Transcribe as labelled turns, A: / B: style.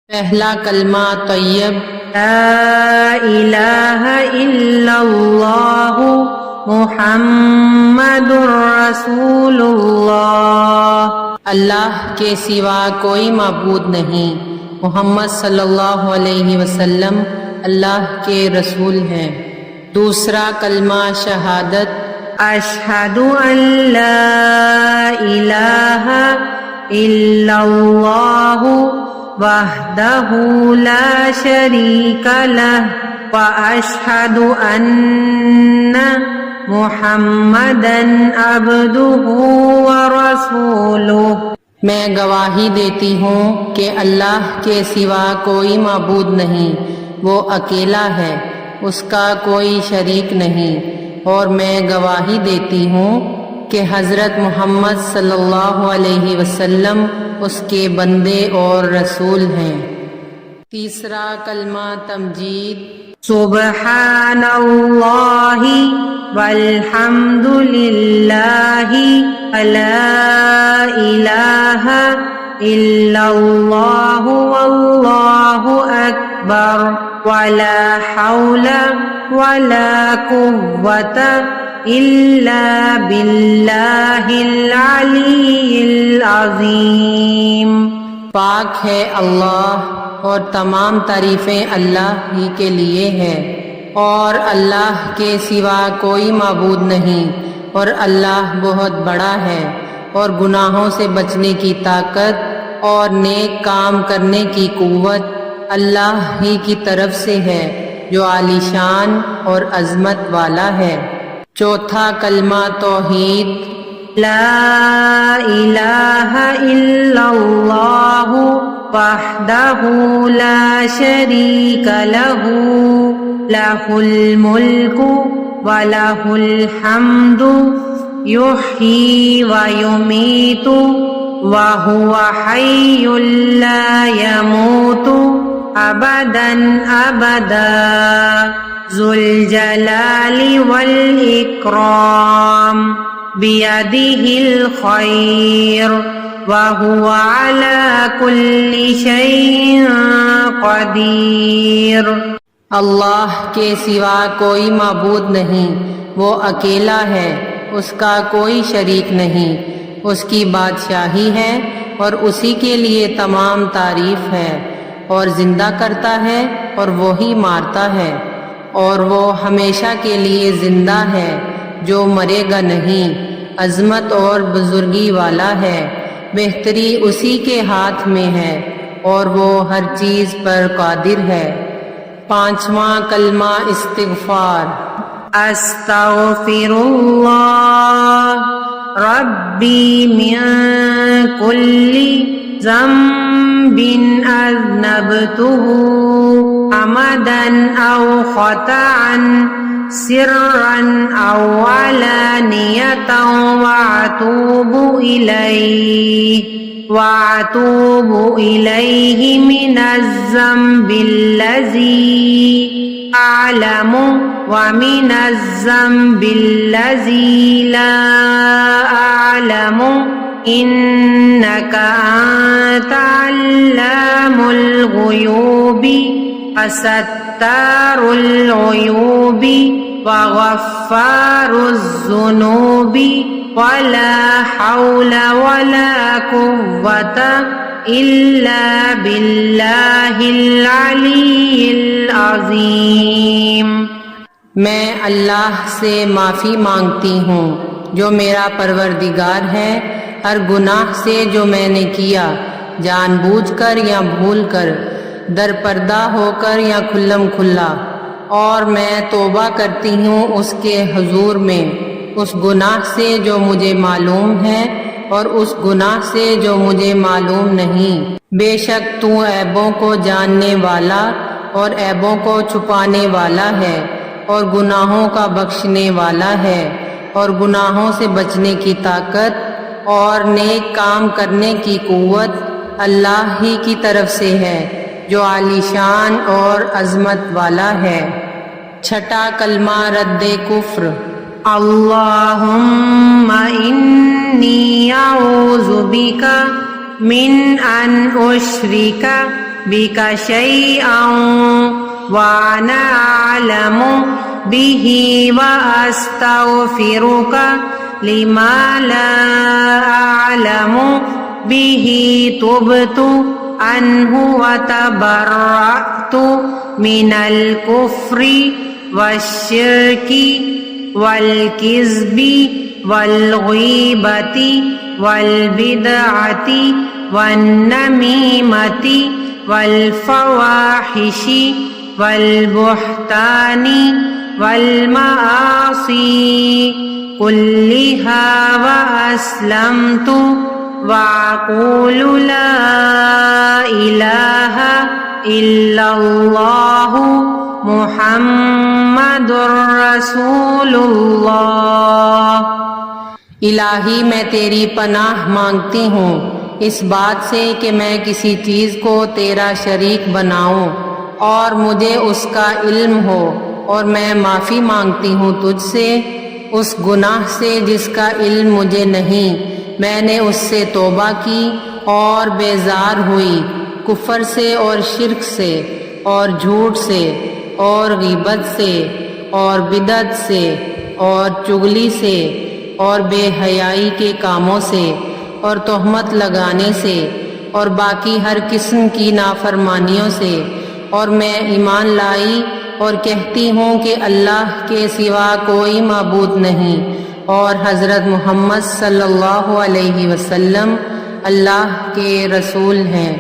A: پہلا کلمہ طیب
B: لا الہ الا اللہ محمد رسول اللہ،
A: اللہ کے سوا کوئی معبود نہیں، محمد صلی اللہ علیہ وسلم اللہ کے رسول ہیں۔ دوسرا کلمہ شہادت
B: اشہد ان لا الہ الا اللہ وحدہ لا شریک لہ واشہد ان محمدًا عبدہ ورسولہ،
A: میں گواہی دیتی ہوں کہ اللہ کے سوا کوئی معبود نہیں، وہ اکیلا ہے، اس کا کوئی شریک نہیں، اور میں گواہی دیتی ہوں کہ حضرت محمد صلی اللہ علیہ وسلم اس کے بندے اور رسول ہیں۔ تیسرا کلمہ تمجید
B: سبحان اللہ والحمد للہ لا الہ الا اللہ واللہ اکبر ولا حول ولا قوة الا باللہ العلی العظیم۔
A: پاک ہے اللہ اور تمام تعریفیں اللہ ہی کے لیے ہیں، اور اللہ کے سوا کوئی معبود نہیں، اور اللہ بہت بڑا ہے، اور گناہوں سے بچنے کی طاقت اور نیک کام کرنے کی قوت اللہ ہی کی طرف سے ہے جو عالی شان اور عظمت والا ہے۔ چوتھا کلمہ توحید
B: لا الہ الا اللہ وحدہ لا شریک لہ لہ الملک ولہ الحمد یحیی ویمیت وہو حی لا یموت ابدا ابدا ذو الجلال والاکرام بیدہ الخیر وہو علی کل شیء قدیر۔
A: اللہ کے سوا کوئی معبود نہیں، وہ اکیلا ہے، اس کا کوئی شریک نہیں، اس کی بادشاہی ہے اور اسی کے لیے تمام تعریف ہے، اور زندہ کرتا ہے اور وہی مارتا ہے، اور وہ ہمیشہ کے لیے زندہ ہے جو مرے گا نہیں، عظمت اور بزرگی والا ہے، بہتری اسی کے ہاتھ میں ہے اور وہ ہر چیز پر قادر ہے۔ پانچواں کلمہ استغفار
B: استغفر اللہ ربی من کل ذنب اذنبتہ عمدا او خطأ سرا او علانیۃ واتوب الیہ من الذنب الذی اعلم ومن الذنب الذی لا اعلم انک انت علام الغیوب ستار العیوب وغفار الذنوب ولا حول ولا قوة الا باللہ العلی العظیم۔
A: میں اللہ سے معافی مانگتی ہوں جو میرا پروردگار ہے ہر گناہ سے جو میں نے کیا، جان بوجھ کر یا بھول کر، در پردہ ہو کر یا کھلم کھلا، اور میں توبہ کرتی ہوں اس کے حضور میں اس گناہ سے جو مجھے معلوم ہے اور اس گناہ سے جو مجھے معلوم نہیں۔ بے شک تو عیبوں کو جاننے والا اور عیبوں کو چھپانے والا ہے، اور گناہوں کا بخشنے والا ہے، اور گناہوں سے بچنے کی طاقت اور نیک کام کرنے کی قوت اللہ ہی کی طرف سے ہے جو عالی شان اور عظمت والا ہے۔ چھٹا کلمہ رد کفر
B: اللہم انی اعوذ بک من ان اشرک بك شيئا وأنا أعلم به وأستغفرك لما لا أعلم به تبت عنه وتبرأت من الكفر والشرك والكذب والغيبة والبدعة والنميمة والفواحش والبهتان والمعاصي كلها وأسلمت وأقول لا إله إلا الله محمد رسول اللہ۔
A: الہی میں تیری پناہ مانگتی ہوں اس بات سے کہ میں کسی چیز کو تیرا شریک بناؤں اور مجھے اس کا علم ہو، اور میں معافی مانگتی ہوں تجھ سے اس گناہ سے جس کا علم مجھے نہیں۔ میں نے اس سے توبہ کی اور بیزار ہوئی، کفر سے اور شرک سے اور جھوٹ سے اور غیبت سے اور بدعت سے اور چغلی سے اور بے حیائی کے کاموں سے اور تہمت لگانے سے اور باقی ہر قسم کی نافرمانیوں سے، اور میں ایمان لائی اور کہتی ہوں کہ اللہ کے سوا کوئی معبود نہیں، اور حضرت محمد صلی اللہ علیہ وسلم اللہ کے رسول ہیں۔